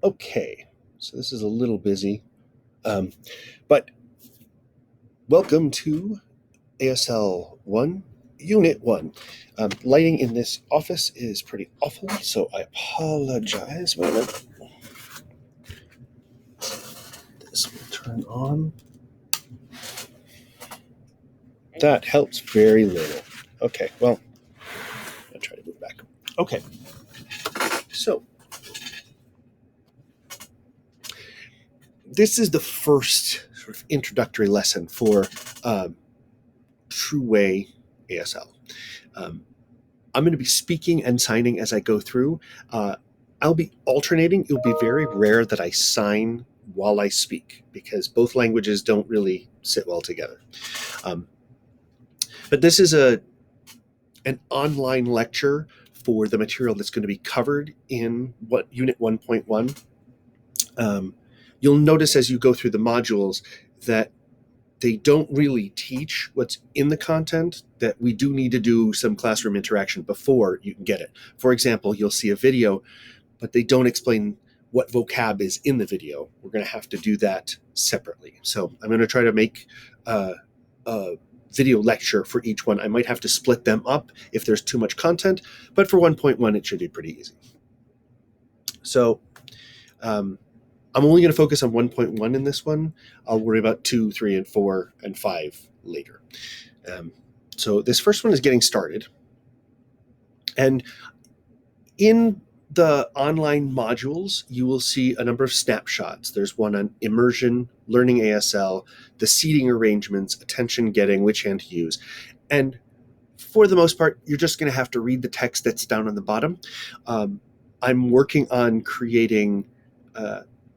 Okay, so this is a little busy, but welcome to ASL 1, Unit 1. Lighting in this office is pretty awful, so I apologize. Wait a minute. This will turn on. That helps very little. Okay, well, I'll try to move back. Okay, so this is the first sort of introductory lesson for TWA ASL. I'm going to be speaking and signing as I go through. I'll be alternating. It'll be very rare that I sign while I speak because both languages don't really sit well together. But this is an online lecture for the material that's going to be covered in Unit 1.1. You'll notice as you go through the modules that they don't really teach what's in the content, that we do need to do some classroom interaction before you can get it. For example, you'll see a video, but they don't explain what vocab is in the video. We're going to have to do that separately. So I'm going to try to make a video lecture for each one. I might have to split them up if there's too much content, but for 1.1, it should be pretty easy. So I'm only going to focus on 1.1 in this one. I'll worry about 2, 3, and 4, and 5 later. So this first one is getting started. And in the online modules, you will see a number of snapshots. There's one on Immersion, Learning ASL, the seating arrangements, attention getting, which hand to use. And for the most part, you're just going to have to read the text that's down on the bottom. I'm working on creating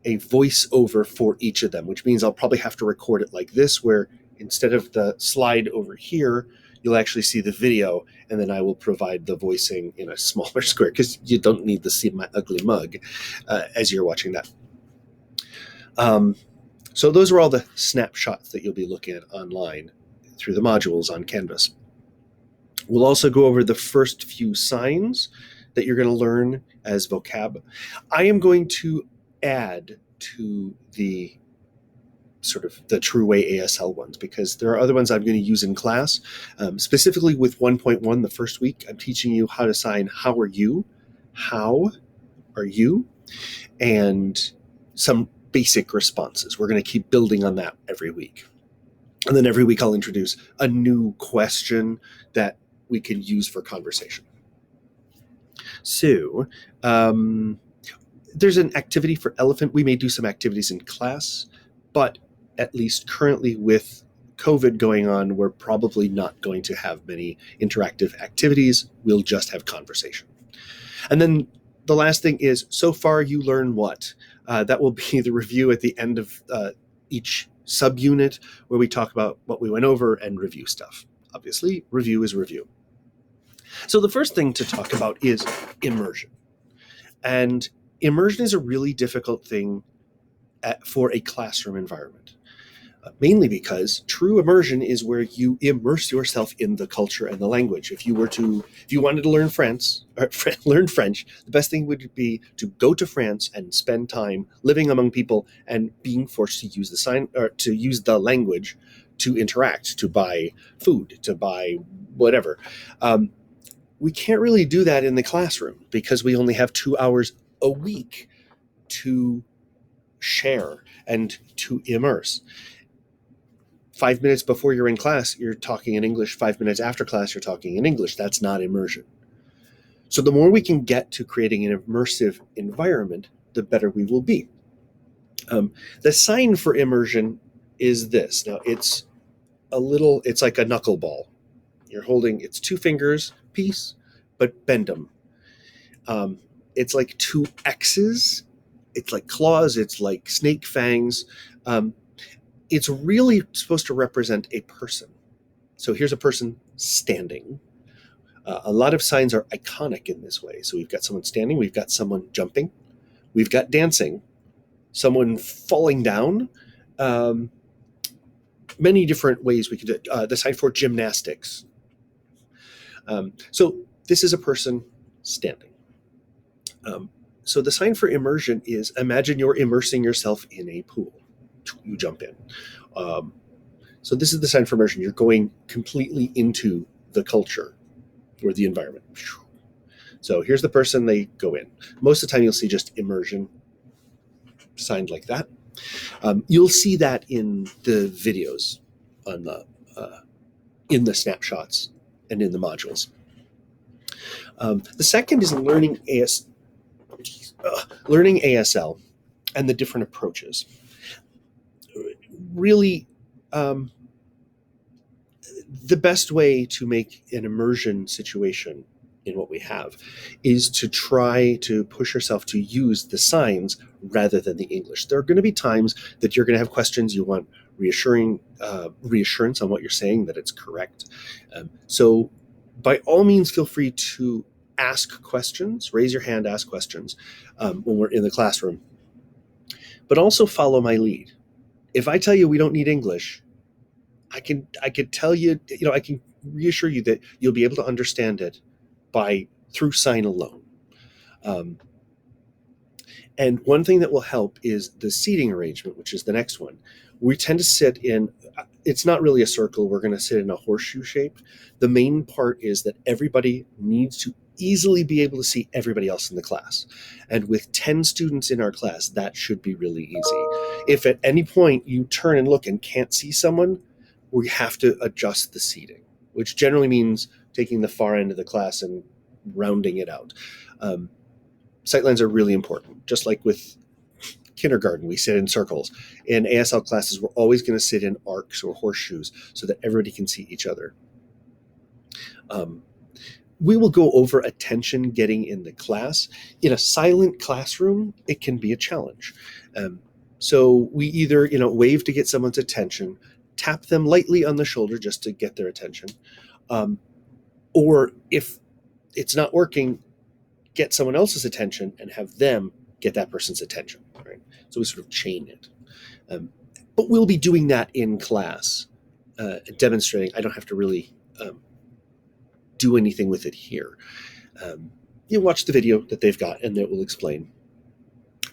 a voiceover for each of them, which means I'll probably have to record it like this, where instead of the slide over here, you'll actually see the video, and then I will provide the voicing in a smaller square, because you don't need to see my ugly mug as you're watching that. So those are all the snapshots that you'll be looking at online through the modules on Canvas. We'll also go over the first few signs that you're going to learn as vocab. I am going to add to the sort of the TWA ASL ones, because there are other ones I'm going to use in class. Specifically with 1.1, the first week, I'm teaching you how to sign how are you, and some basic responses. We're going to keep building on that every week. And then every week I'll introduce a new question that we can use for conversation. So, there's an activity for elephant. We may do some activities in class, but at least currently with COVID going on, we're probably not going to have many interactive activities. We'll just have conversation. And then the last thing is, so far you learn what? That will be the review at the end of each subunit, where we talk about what we went over and review stuff. Obviously, review is review. So the first thing to talk about is immersion. And immersion is a really difficult thing for a classroom environment, mainly because true immersion is where you immerse yourself in the culture and the language. If you wanted to learn learn French, the best thing would be to go to France and spend time living among people and being forced to use the language to interact, to buy food, to buy whatever. We can't really do that in the classroom because we only have 2 hours a week to share and to immerse. 5 minutes before you're in class, you're talking in English. 5 minutes after class, you're talking in English. That's not immersion. So the more we can get to creating an immersive environment, the better we will be. The sign for immersion is this. Now it's like a knuckleball. You're holding, it's 2 fingers, piece, but bend them. It's like 2 X's. It's like claws. It's like snake fangs. It's really supposed to represent a person. So here's a person standing. A lot of signs are iconic in this way. So we've got someone standing. We've got someone jumping. We've got dancing. Someone falling down. Many different ways we could do it. The sign for gymnastics. So this is a person standing. So the sign for immersion is, imagine you're immersing yourself in a pool. You jump in. So this is the sign for immersion. You're going completely into the culture or the environment. So here's the person, they go in. Most of the time you'll see just immersion signed like that. You'll see that in the videos on the in the snapshots and in the modules. The second is learning ASL and the different approaches. Really, the best way to make an immersion situation in what we have is to try to push yourself to use the signs rather than the English. There are going to be times that you're going to have questions. You want reassurance on what you're saying, that it's correct. So by all means, feel free to ask questions, raise your hand, ask questions when we're in the classroom, but also follow my lead. If I tell you we don't need English, I can tell you, I can reassure you that you'll be able to understand it through sign alone. And one thing that will help is the seating arrangement, which is the next one. We tend to sit in, it's not really a circle, we're going to sit in a horseshoe shape. The main part is that everybody needs to easily be able to see everybody else in the class. And with 10 students in our class, that should be really easy. If at any point you turn and look and can't see someone, we have to adjust the seating, which generally means taking the far end of the class and rounding it out. Sightlines are really important. Just like with kindergarten, we sit in circles. In ASL classes, we're always going to sit in arcs or horseshoes so that everybody can see each other. We will go over attention getting in the class. In a silent classroom, it can be a challenge. So we either wave to get someone's attention, tap them lightly on the shoulder just to get their attention, or if it's not working, get someone else's attention and have them get that person's attention. Right? So we sort of chain it. But we'll be doing that in class, demonstrating. I don't have to really do anything with it here. You watch the video that they've got and it will explain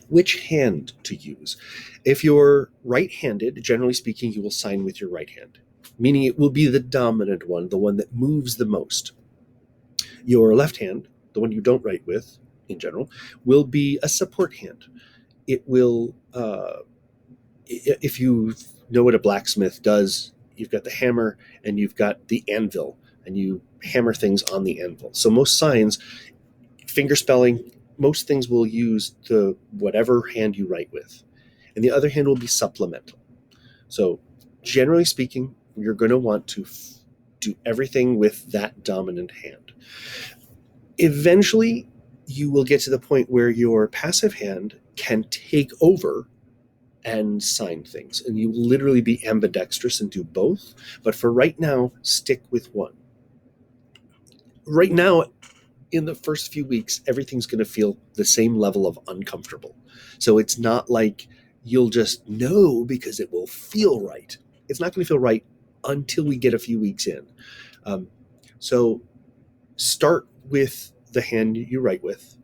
which hand to use. If you're right-handed, generally speaking, you will sign with your right hand, meaning it will be the dominant one, the one that moves the most. Your left hand, the one you don't write with in general, will be a support hand. It will, if you know what a blacksmith does, you've got the hammer and you've got the anvil, and you hammer things on the anvil. So most signs, finger spelling, most things will use the whatever hand you write with. And the other hand will be supplemental. So generally speaking, you're going to want to do everything with that dominant hand. Eventually, you will get to the point where your passive hand can take over and sign things. And you will literally be ambidextrous and do both. But for right now, stick with one. Right now, in the first few weeks, everything's going to feel the same level of uncomfortable. So it's not like you'll just know because it will feel right. It's not going to feel right until we get a few weeks in. So start with the hand you write with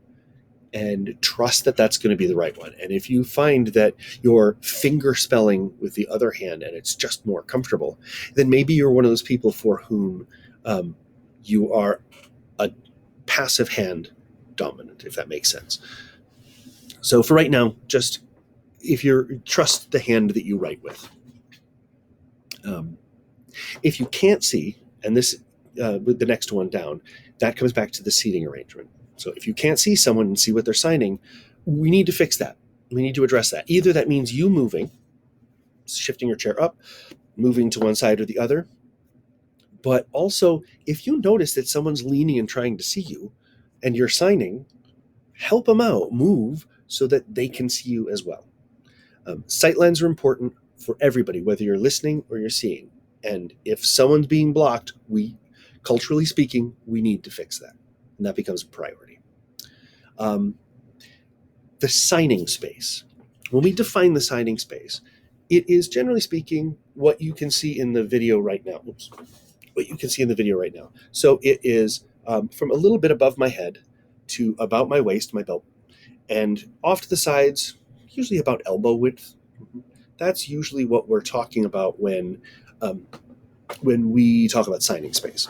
and trust that that's going to be the right one. And if you find that you're finger spelling with the other hand and it's just more comfortable, then maybe you're one of those people for whom you are a passive hand dominant, if that makes sense. So for right now, just trust the hand that you write with. If you can't see, and this with the next one down, that comes back to the seating arrangement. So if you can't see someone and see what they're signing, we need to fix that. We need to address that. Either that means you moving, shifting your chair up, moving to one side or the other. But also, if you notice that someone's leaning and trying to see you and you're signing, help them out, move so that they can see you as well. Sightlines are important for everybody, whether you're listening or you're seeing. And if someone's being blocked, culturally speaking, we need to fix that. And that becomes a priority. The signing space. When we define the signing space, it is generally speaking what you can see in the video right now. What you can see in the video right now. So it is from a little bit above my head to about my waist, my belt. And off to the sides, usually about elbow width. That's usually what we're talking about when we talk about signing space.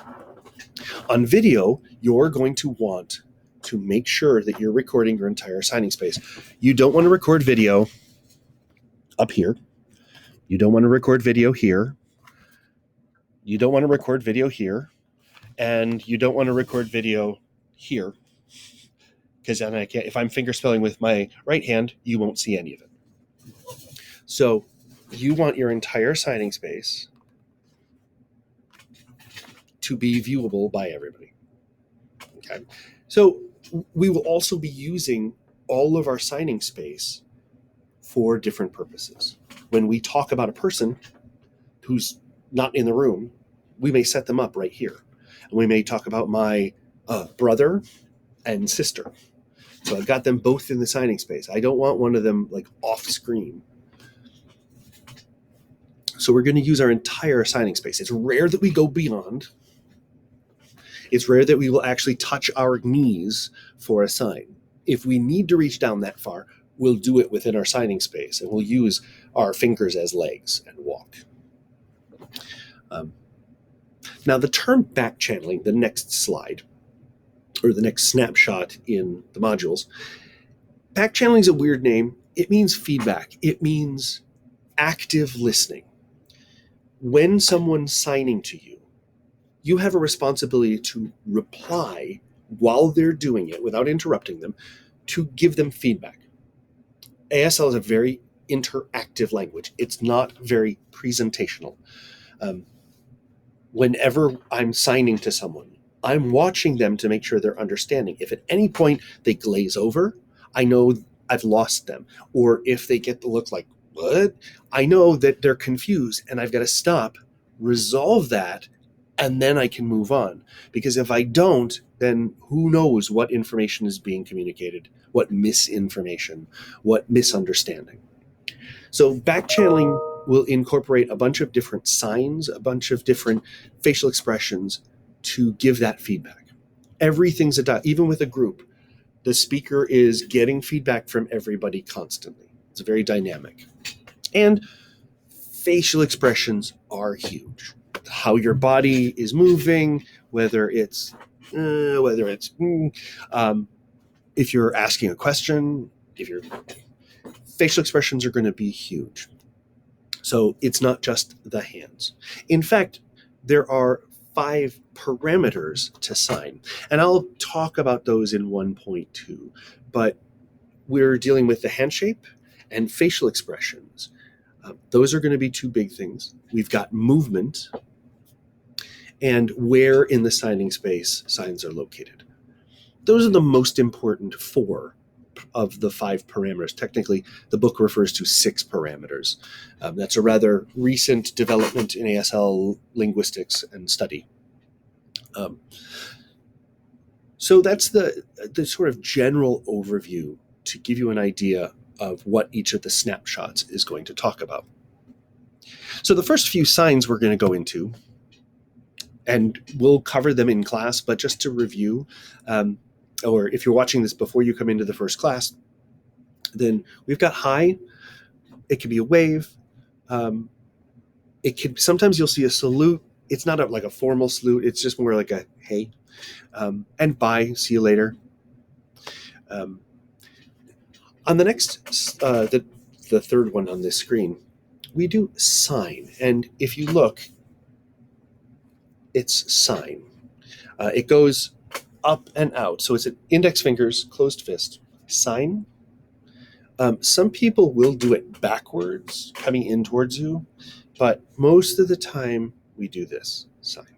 On video, you're going to want to make sure that you're recording your entire signing space. You don't want to record video up here. You don't want to record video here. You don't want to record video here. And you don't want to record video here. Because then if I'm finger spelling with my right hand, you won't see any of it. So you want your entire signing space to be viewable by everybody. Okay. So we will also be using all of our signing space for different purposes. When we talk about a person who's not in the room, we may set them up right here. And we may talk about my brother and sister. So I've got them both in the signing space. I don't want one of them like off screen. So we're going to use our entire signing space. It's rare that we go beyond. It's rare that we will actually touch our knees for a sign. If we need to reach down that far, we'll do it within our signing space, and we'll use our fingers as legs and walk. Now, the term back channeling, the next slide, or the next snapshot in the modules, back channeling is a weird name. It means feedback. It means active listening. When someone's signing to you, you have a responsibility to reply while they're doing it without interrupting them, to give them feedback. ASL is a very interactive language. It's not very presentational. Whenever I'm signing to someone, I'm watching them to make sure they're understanding. If at any point they glaze over, I know I've lost them. Or if they get the look like, what? I know that they're confused and I've got to stop, resolve that, and then I can move on. Because if I don't, then who knows what information is being communicated, what misinformation, what misunderstanding. So back channeling will incorporate a bunch of different signs, a bunch of different facial expressions to give that feedback. Everything's even with a group, the speaker is getting feedback from everybody constantly. It's very dynamic. And facial expressions are huge. How your body is moving, whether it's if you're asking a question, facial expressions are going to be huge. So it's not just the hands. In fact, there are 5 parameters to sign, and I'll talk about those in 1.2, but we're dealing with the hand shape and facial expressions. Those are going to be 2 big things. We've got movement and where in the signing space signs are located. Those are the most important 4 of the 5 parameters. Technically, the book refers to 6 parameters. That's a rather recent development in ASL linguistics and study. So that's the sort of general overview to give you an idea of what each of the snapshots is going to talk about. So the first few signs we're going to go into, and we'll cover them in class, but just to review, or if you're watching this before you come into the first class, then we've got hi. It could be a wave. It could, sometimes you'll see a salute. It's not like a formal salute. It's just more like a hey, and bye, see you later. On the next, the third one on this screen, we do sign. And if you look, it's sign. It goes up and out. So it's an index fingers, closed fist, sign. Some people will do it backwards, coming in towards you, but most of the time we do this, sign.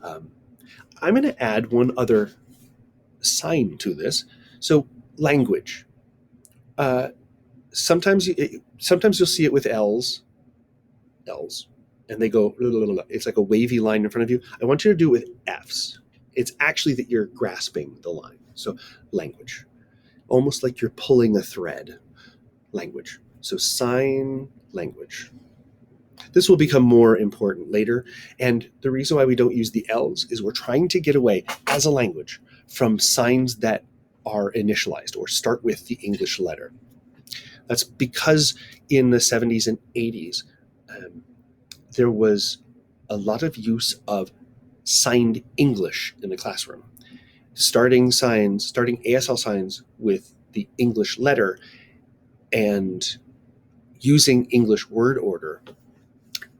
I'm going to add one other sign to this. So language. Sometimes you'll see it with L's, and they go, it's like a wavy line in front of you. I want you to do it with F's. It's actually that you're grasping the line. So language, almost like you're pulling a thread, language. So sign language. This will become more important later. And the reason why we don't use the L's is we're trying to get away as a language from signs that are initialized or start with the English letter. That's because in the 70s and 80s, there was a lot of use of signed English in the classroom. Starting ASL signs with the English letter and using English word order,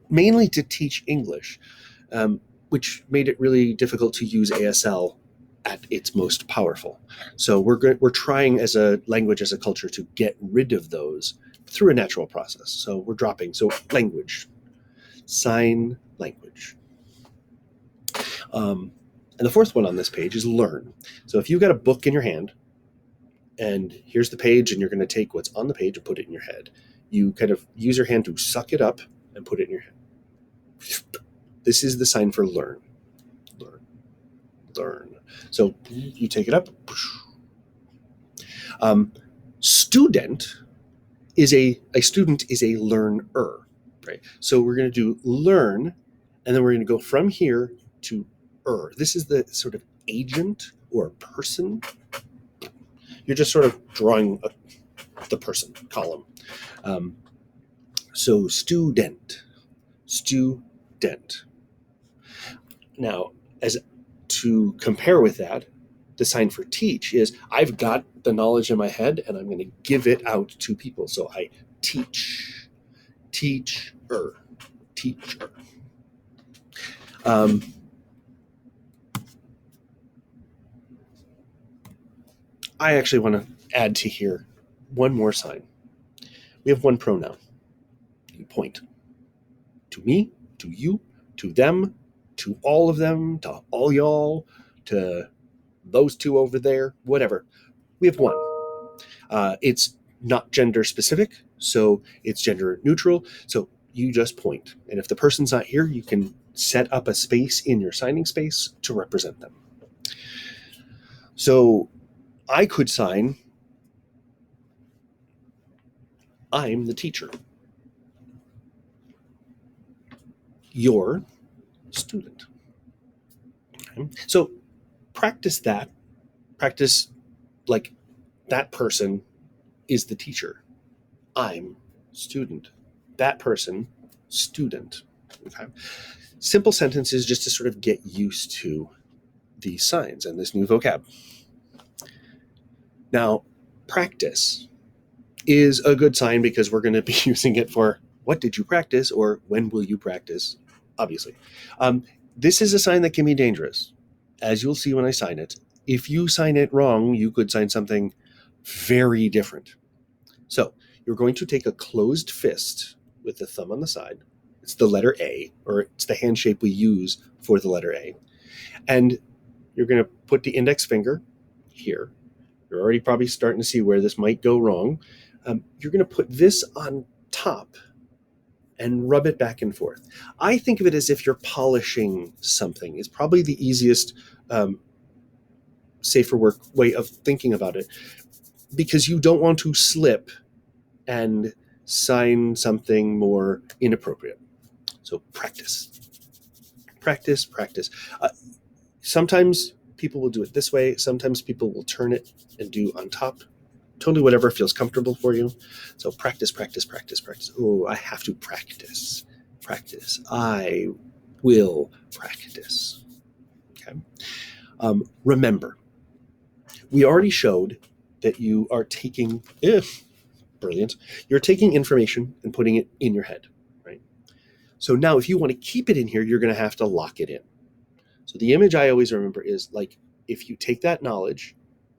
mainly to teach English, which made it really difficult to use ASL at its most powerful. So we're trying as a language, as a culture, to get rid of those through a natural process. So we're dropping. So language, sign language. And the fourth one on this page is learn. So if you've got a book in your hand, and here's the page, and you're going to take what's on the page and put it in your head, you kind of use your hand to suck it up and put it in your head. This is the sign for learn. Learn. So you take it up. Student is a student is a learner, right? So we're going to do learn, and then we're going to go from here to This is the sort of agent or person. You're just sort of drawing the person column. So student. Now, as to compare with that, the sign for teach is I've got the knowledge in my head and I'm going to give it out to people. So I teach, teacher. I actually want to add to here one more sign. We have one pronoun. You point to me, to you, to them, to all of them, to all y'all, to those two over there, whatever. We have one. It's not gender specific, so it's gender neutral. So you just point. And if the person's not here, you can set up a space in your signing space to represent them. So I could sign, I'm the teacher. You're student. Okay. So practice that. Practice like that person is the teacher. I'm student. That person, student. Okay. Simple sentences just to sort of get used to these signs and this new vocab. Now, practice is a good sign because we're going to be using it for what did you practice or when will you practice, obviously. This is a sign that can be dangerous, as you'll see when I sign it. If you sign it wrong, you could sign something very different. So you're going to take a closed fist with the thumb on the side. It's the letter A, or it's the hand shape we use for the letter A. And you're going to put the index finger here. You're already probably starting to see where this might go wrong. You're going to put this on top and rub it back and forth. I think of it as if you're polishing something. It's probably the easiest, safer work way of thinking about it, because you don't want to slip and sign something more inappropriate. So practice. Sometimes people will do it this way. Sometimes people will turn it and do on top. Totally whatever feels comfortable for you. So practice. Oh, I have to practice. I will practice. Okay. Remember. We already showed that you are taking, brilliant. You're taking information and putting it in your head, right? So now if you want to keep it in here, you're going to have to lock it in. So the image I always remember is like if you take that knowledge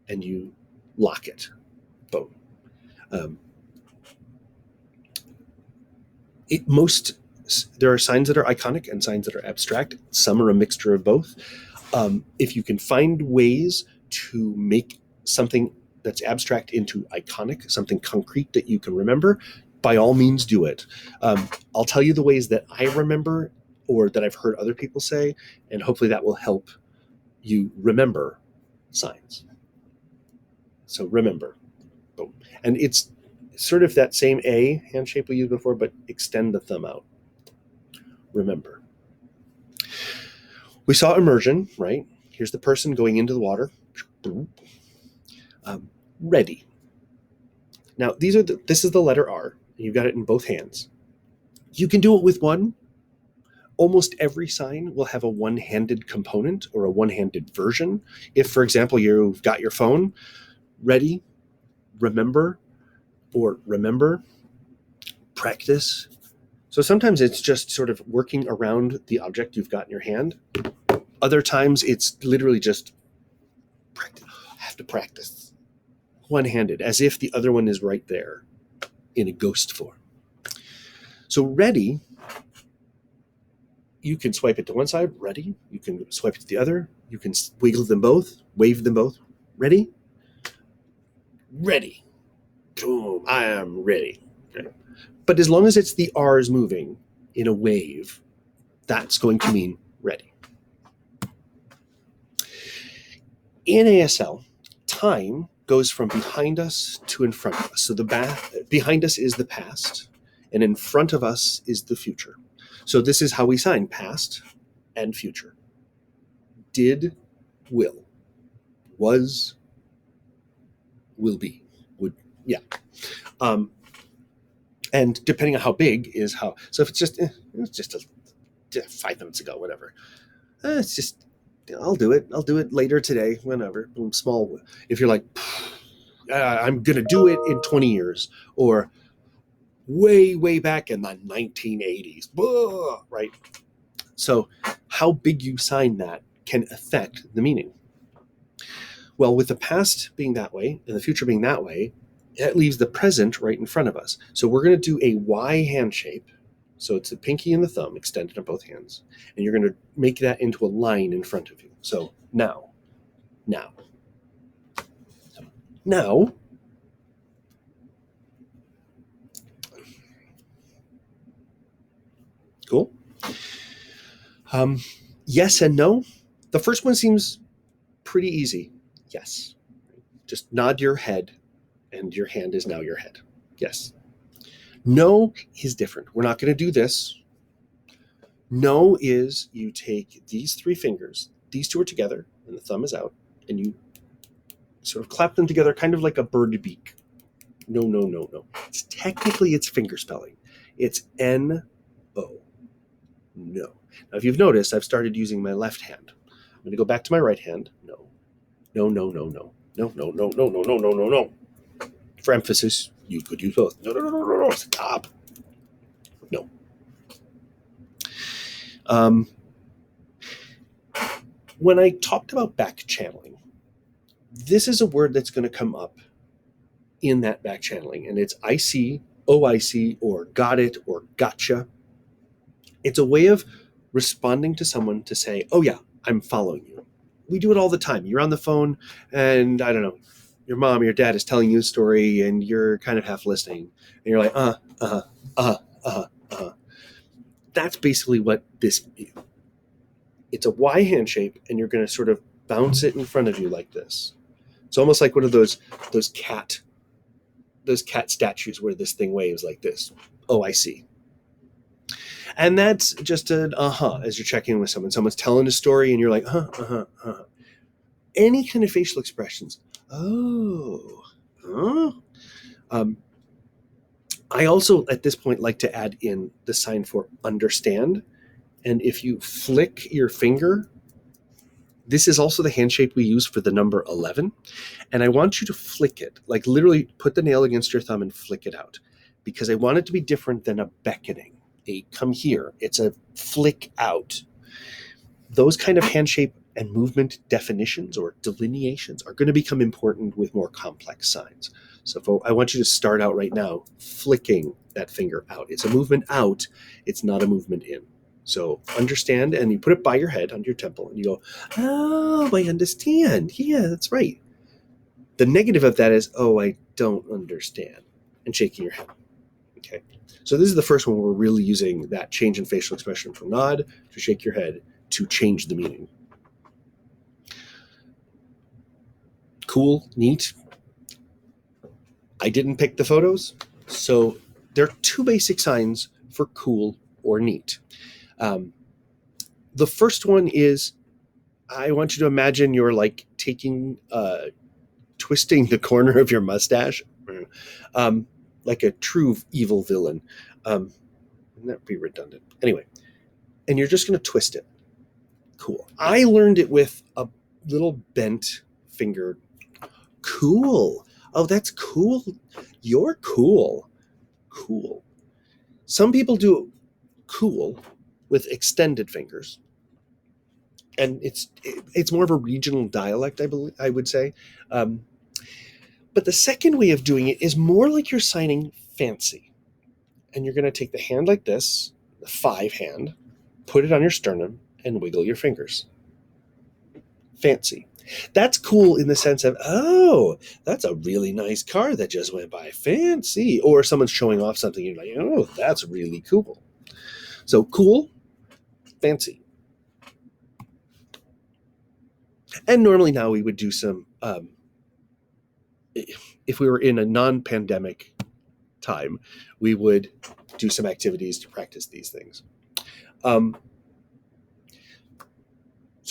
and you lock it, boom. There are signs that are iconic and signs that are abstract. Some are a mixture of both. If you can find ways to make something that's abstract into iconic, something concrete that you can remember, by all means do it. I'll tell you the ways that I remember or that I've heard other people say, and hopefully that will help you remember signs. So remember. Boom. And it's sort of that same A hand shape we used before, but extend the thumb out. Remember. We saw immersion, right? Here's the person going into the water. Ready. Now, this is the letter R. You've got it in both hands. You can do it with one. Almost every sign will have a one-handed component or a one-handed version. If, for example, you've got your phone, ready, remember, or remember, practice. So sometimes it's just sort of working around the object you've got in your hand. Other times it's literally just practice. I have to practice. One-handed, as if the other one is right there in a ghost form. So ready, you can swipe it to one side, ready. You can swipe it to the other. You can wiggle them both, wave them both. Ready? Ready. Boom, I am ready. Okay. But as long as it's the R's moving in a wave, that's going to mean ready. In ASL, time goes from behind us to in front of us. So behind us is the past, and in front of us is the future. So this is how we sign past and future. Did, will, was, will be, would, yeah. And depending on how big is how. So if it's just 5 minutes ago, whatever. It's just, I'll do it. I'll do it later today, whenever. Small. If you're like, I'm going to do it in 20 years, or way back in the 1980s, right? So how big you sign that can affect the meaning. Well, with the past being that way and the future being that way, that leaves the present right in front of us. So we're going to do a Y hand shape. So it's the pinky and the thumb extended on both hands. And you're going to make that into a line in front of you. So now. Cool. Yes and no. The first one seems pretty easy. Yes. Just nod your head, and your hand is now your head. Yes. No is different. We're not going to do this. No is you take these 3 fingers, these 2 are together, and the thumb is out, and you sort of clap them together, kind of like a bird beak. No. It's finger spelling. It's N-O. No. Now, if you've noticed, I've started using my left hand. I'm going to go back to my right hand. No. For emphasis, you could use both. No. Stop. No. When I talked about back channeling, this is a word that's going to come up in that back channeling, and it's I see, OIC, or got it, or gotcha. It's a way of responding to someone to say, oh yeah, I'm following you. We do it all the time. You're on the phone, and I don't know, your mom or your dad is telling you a story, and you're kind of half listening, and you're like, That's basically what this is. It's a Y hand shape, and you're going to sort of bounce it in front of you like this. It's almost like one of those cat statues where this thing waves like this. Oh, I see. And that's just an as you're checking in with someone. Someone's telling a story, and you're like, Any kind of facial expressions. I also, at this point, like to add in the sign for understand. And if you flick your finger, this is also the hand shape we use for the number 11. And I want you to flick it, like literally put the nail against your thumb and flick it out, because I want it to be different than a beckoning, a come here. It's a flick out. Those kind of hand shape and movement definitions or delineations are going to become important with more complex signs. So I want you to start out right now flicking that finger out. It's a movement out. It's not a movement in. So understand, and you put it by your head, under your temple, and you go, oh, I understand. Yeah, that's right. The negative of that is, oh, I don't understand, and shaking your head. Okay. So this is the first one where we're really using that change in facial expression from nod to shake your head to change the meaning. Cool, neat. I didn't pick the photos, so there are 2 basic signs for cool or neat. The first one is, I want you to imagine you're like taking twisting the corner of your mustache, like a true evil villain. Wouldn't that be redundant? Anyway, and you're just going to twist it. Cool. I learned it with a little bent finger. Cool. Oh, that's cool. You're cool. Cool. Some people do cool with extended fingers, and it's more of a regional dialect, I would say. But the second way of doing it is more like you're signing fancy, and you're going to take the hand like this, the 5 hand, put it on your sternum, and wiggle your fingers. Fancy. That's cool in the sense of, oh, that's a really nice car that just went by. Fancy. Or someone's showing off something, you're like, oh, that's really cool. So cool, fancy. And normally now we would do some, if we were in a non-pandemic time, we would do some activities to practice these things. So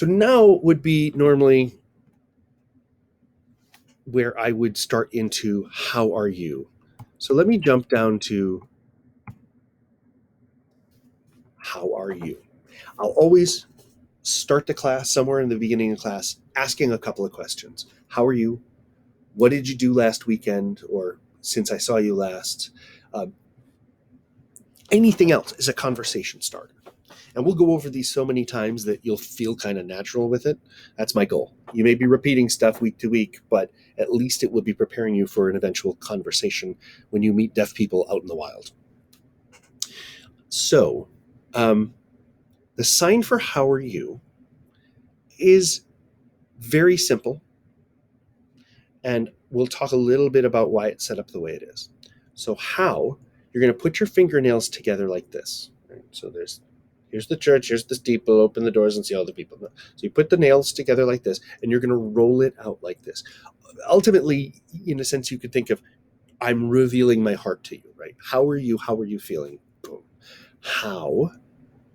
now would be normally where I would start into how are you? So let me jump down to how are you? I'll always start the class somewhere in the beginning of class asking a couple of questions. How are you? What did you do last weekend or since I saw you last? Anything else is a conversation starter. And we'll go over these so many times that you'll feel kind of natural with it. That's my goal. You may be repeating stuff week to week, but at least it will be preparing you for an eventual conversation when you meet deaf people out in the wild. So, the sign for how are you is very simple. And we'll talk a little bit about why it's set up the way it is. So how, you're going to put your fingernails together like this. Right? So here's the church, here's the steeple, open the doors and see all the people. So you put the nails together like this, and you're going to roll it out like this. Ultimately, in a sense, you could think of, I'm revealing my heart to you, right? How are you? How are you feeling? Boom. How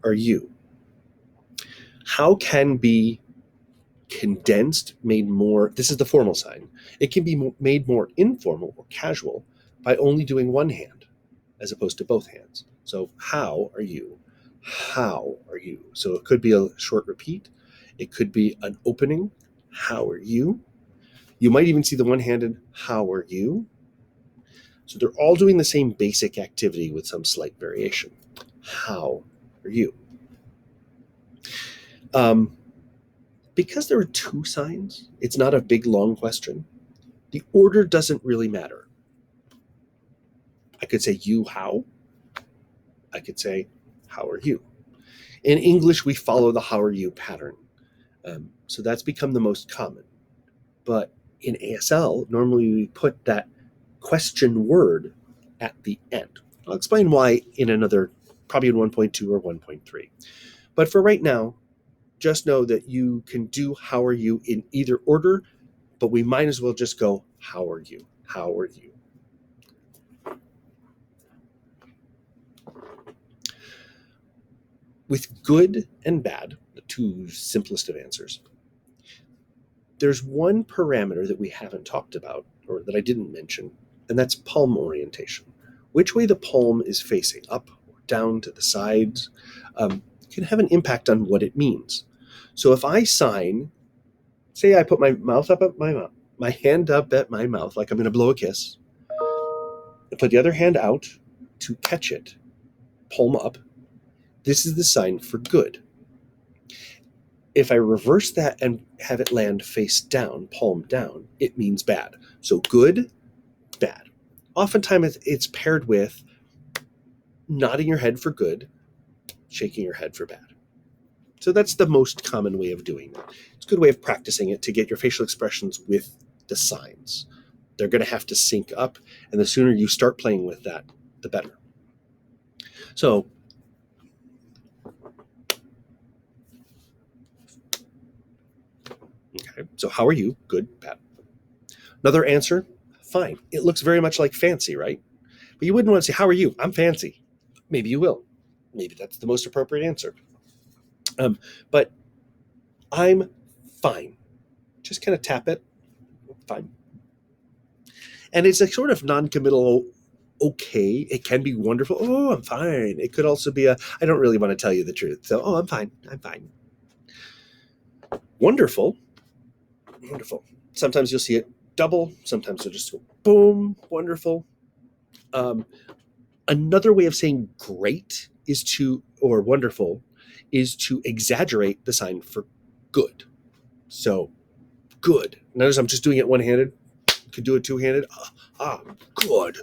are you? How can be condensed, made more, this is the formal sign. It can be made more informal or casual by only doing one hand as opposed to both hands. So how are you? How are you? So it could be a short repeat. It could be an opening. How are you? You might even see the one-handed, how are you? So they're all doing the same basic activity with some slight variation. How are you? Because there are 2 signs, it's not a big, long question. The order doesn't really matter. I could say, you, how? I could say, how are you? In English, we follow the how are you pattern. So that's become the most common. But in ASL, normally we put that question word at the end. I'll explain why in another, probably in 1.2 or 1.3. But for right now, just know that you can do how are you in either order, but we might as well just go, how are you? How are you? With good and bad, the 2 simplest of answers, there's one parameter that we haven't talked about, or that I didn't mention, and that's palm orientation. Which way the palm is facing, up or down, to the sides, can have an impact on what it means. So if I sign, say I put my mouth up at my mouth, my hand up at my mouth, like I'm going to blow a kiss, I put the other hand out to catch it, palm up, this is the sign for good. If I reverse that and have it land face down, palm down, it means bad. So good, bad. Oftentimes it's paired with nodding your head for good, shaking your head for bad. So that's the most common way of doing that. It's a good way of practicing it to get your facial expressions with the signs. They're going to have to sync up, and the sooner you start playing with that, the better. So okay, so how are you? Good, bad. Another answer, fine. It looks very much like fancy, right? But you wouldn't want to say, how are you? I'm fancy. Maybe you will. Maybe that's the most appropriate answer. But I'm fine. Just kind of tap it. Fine. And it's a sort of non-committal, okay. It can be wonderful. Oh, I'm fine. It could also be I don't really want to tell you the truth. So, oh, I'm fine. I'm fine. Wonderful. Wonderful. Sometimes you'll see it double. Sometimes you'll just go boom. Wonderful. Another way of saying great or wonderful is to exaggerate the sign for good. So good. Notice I'm just doing it one-handed. Could do it two-handed. Good.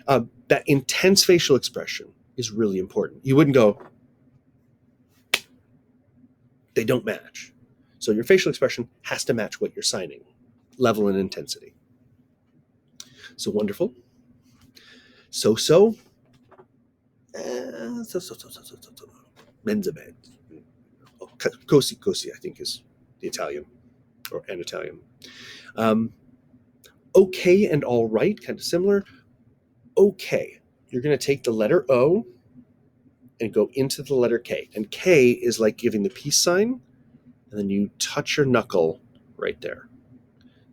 That intense facial expression is really important. You wouldn't go, they don't match. So your facial expression has to match what you're signing, level and intensity. So wonderful. So. Menza bed. Cosi, I think, is the Italian, or an Italian. Okay and all right, kind of similar. Okay, you're going to take the letter O and go into the letter K. And K is like giving the peace sign, and then you touch your knuckle right there.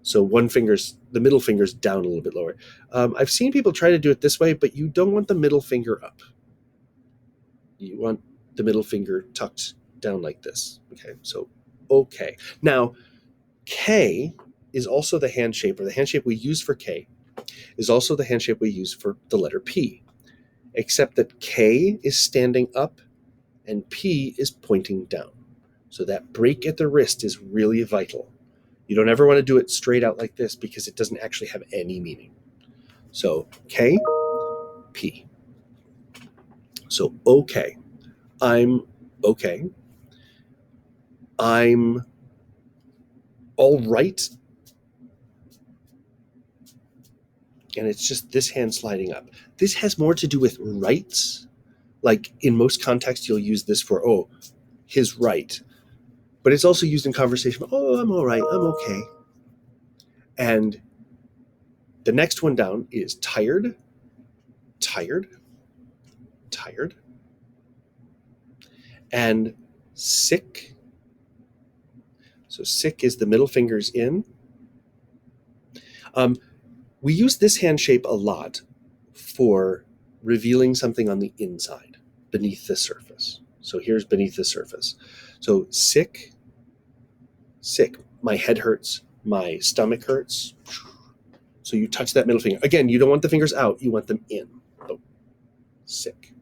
So the middle finger's down a little bit lower. I've seen people try to do it this way, but you don't want the middle finger up. You want the middle finger tucked down like this. Okay, so okay. Now, K is also the hand shape, or the hand shape we use for K is also the hand shape we use for the letter P, except that K is standing up and P is pointing down. So that break at the wrist is really vital. You don't ever want to do it straight out like this because it doesn't actually have any meaning. So K, P. So okay. I'm okay. I'm all right. And it's just this hand sliding up. This has more to do with rights. Like in most contexts, you'll use this for, oh, his right. But it's also used in conversation. Oh, I'm all right. I'm okay. And the next one down is tired, tired, tired, and sick. So sick is the middle fingers in. We use this hand shape a lot for revealing something on the inside, beneath the surface. So here's beneath the surface. So sick, sick. My head hurts. My stomach hurts. So you touch that middle finger. Again, you don't want the fingers out. You want them in. Oh, sick.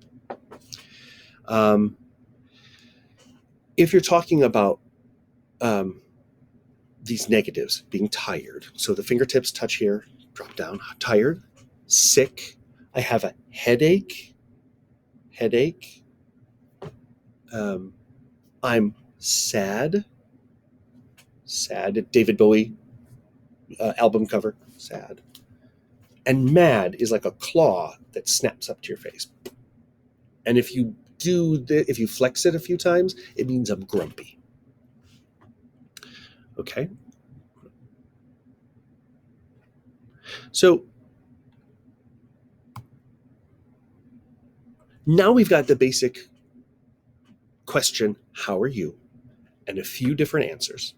If you're talking about these negatives, being tired, so the fingertips touch here, drop down, tired, sick. I have a headache. I'm sad. David Bowie album cover, sad. And mad is like a claw that snaps up to your face. And if you flex it a few times, it means I'm grumpy. Okay. So now we've got the basic question, how are you? And a few different answers.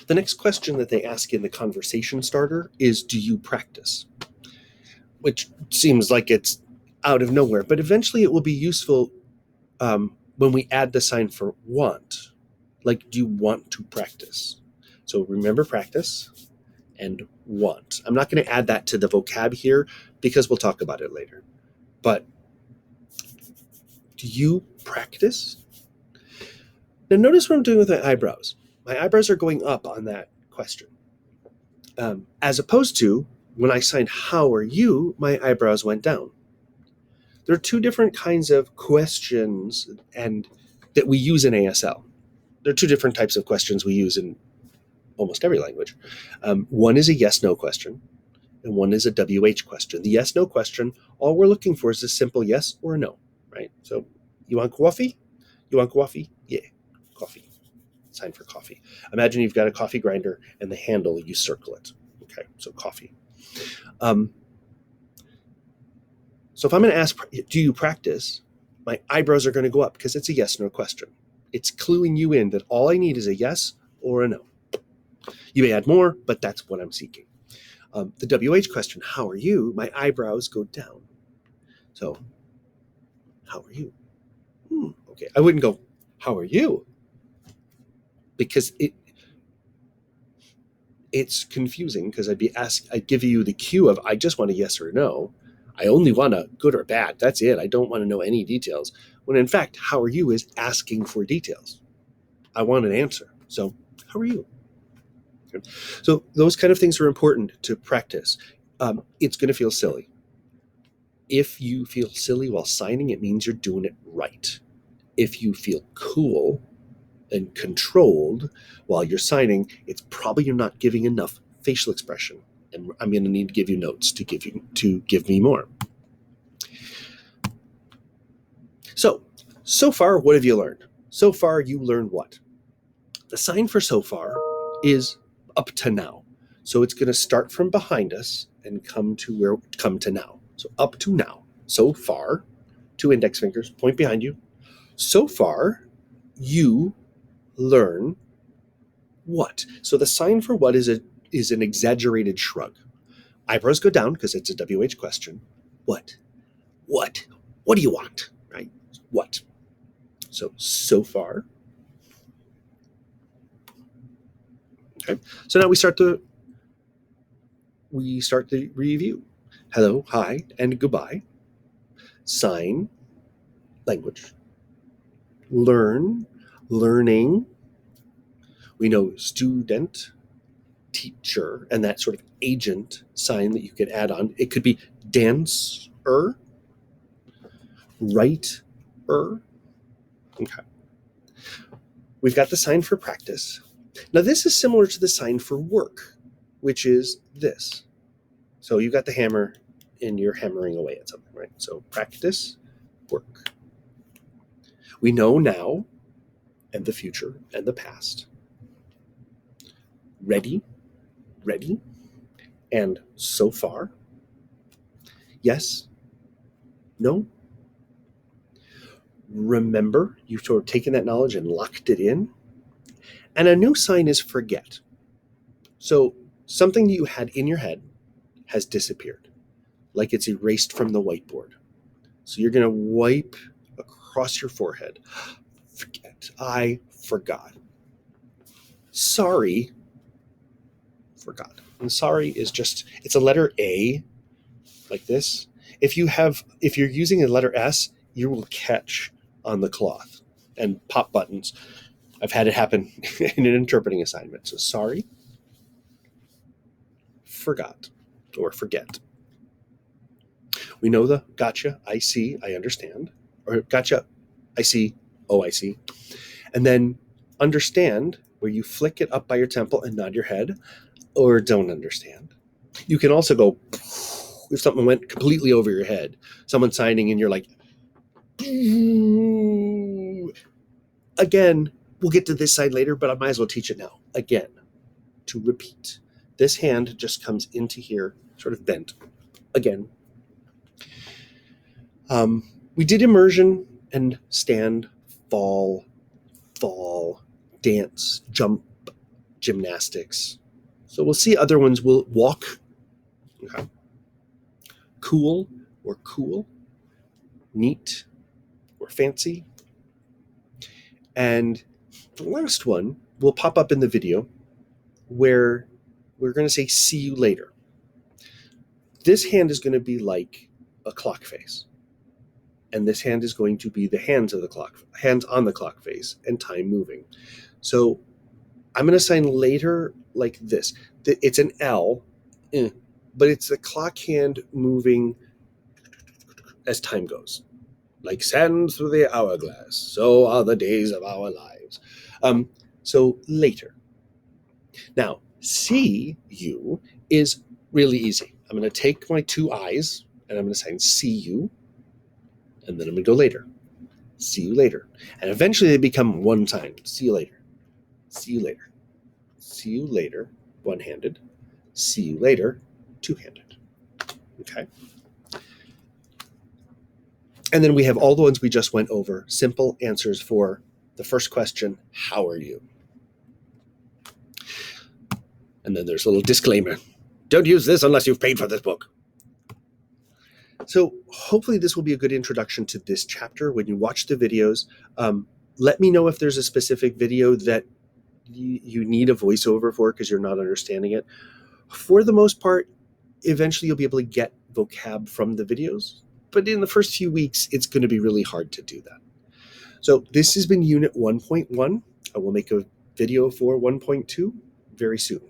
The next question that they ask in the conversation starter is, do you practice? Which seems like it's out of nowhere, but eventually it will be useful when we add the sign for want. Like, do you want to practice? So remember practice and want. I'm not going to add that to the vocab here because we'll talk about it later. But do you practice? Now notice what I'm doing with my eyebrows. My eyebrows are going up on that question. As opposed to when I signed how are you, my eyebrows went down. There are two different kinds of questions and that we use in ASL. There are two different types of questions we use in almost every language. One is a yes-no question, and one is a WH question. The yes-no question, all we're looking for is a simple yes or a no, right? So, you want coffee? You want coffee? Yeah, coffee. Sign for coffee. Imagine you've got a coffee grinder and the handle, you circle it. Okay, so coffee. So if I'm going to ask, do you practice? My eyebrows are going to go up because it's a yes-no question. It's cluing you in that all I need is a yes or a no. You may add more, but that's what I'm seeking. The WH question, how are you? My eyebrows go down. So, how are you? Okay, I wouldn't go, how are you? Because it's confusing, because I'd give you the cue of, I just want a yes or no. I only want a good or bad. That's it. I don't want to know any details. When in fact, how are you is asking for details. I want an answer. So, how are you? Okay. So those kind of things are important to practice. It's going to feel silly. If you feel silly while signing, it means you're doing it right. If you feel cool and controlled while you're signing, it's probably you're not giving enough facial expression. And I'm going to need to give you notes to give me more. So far, what have you learned? So far, you learned what? The sign for so far is up to now. So it's going to start from behind us and come to now. So up to now. So far, 2 index fingers, point behind you. So far, you learn what? So the sign for what is an exaggerated shrug. Eyebrows go down because it's a WH question. What? What? What do you want? Right? What? So far. Okay. So now we start the review. Hello, hi, and goodbye. Sign, language. Learn, learning. We know student, teacher, and that sort of agent sign that you could add on. It could be dancer, writer. Okay. We've got the sign for practice. Now this is similar to the sign for work, which is this. So you've got the hammer and you're hammering away at something, right? So practice, work. We know now and the future and the past. Ready, and so far. Yes, no. Remember, you've sort of taken that knowledge and locked it in. And a new sign is forget. So something you had in your head has disappeared, like it's erased from the whiteboard. So you're going to wipe across your forehead. Forget. I forgot. Sorry. Forgot. And sorry is just, it's a letter A, like this. If you're using a letter S, you will catch on the cloth and pop buttons. I've had it happen in an interpreting assignment. So sorry, forgot, or forget. We know the gotcha, I see, I understand, or gotcha, I see, oh, I see. And then understand, where you flick it up by your temple and nod your head, or don't understand. You can also go, if something went completely over your head, someone signing and you're like, again, we'll get to this side later, but I might as well teach it now. Again, to repeat. This hand just comes into here, sort of bent. Again. We did immersion and stand, fall, dance, jump, gymnastics. So we'll see other ones. We'll walk. Okay. Cool or cool. Neat or fancy. And the last one will pop up in the video, where we're going to say, see you later. This hand is going to be like a clock face. And this hand is going to be the hands on the clock face, and time moving. So I'm going to sign later like this. It's an L, but it's the clock hand moving as time goes. Like sand through the hourglass, so are the days of our lives. So later. Now, see you is really easy. I'm going to take my 2 eyes and I'm going to sign see you, and then I'm going to go later. See you later. And eventually they become one sign. See you later. See you later. See you later, one-handed. See you later, two-handed. Okay. And then we have all the ones we just went over. Simple answers for the first question, how are you? And then there's a little disclaimer. Don't use this unless you've paid for this book. So hopefully this will be a good introduction to this chapter. When you watch the videos, let me know if there's a specific video that you need a voiceover for because you're not understanding it. For the most part, eventually you'll be able to get vocab from the videos, but in the first few weeks, it's going to be really hard to do that. So this has been Unit 1.1. I will make a video for 1.2 very soon.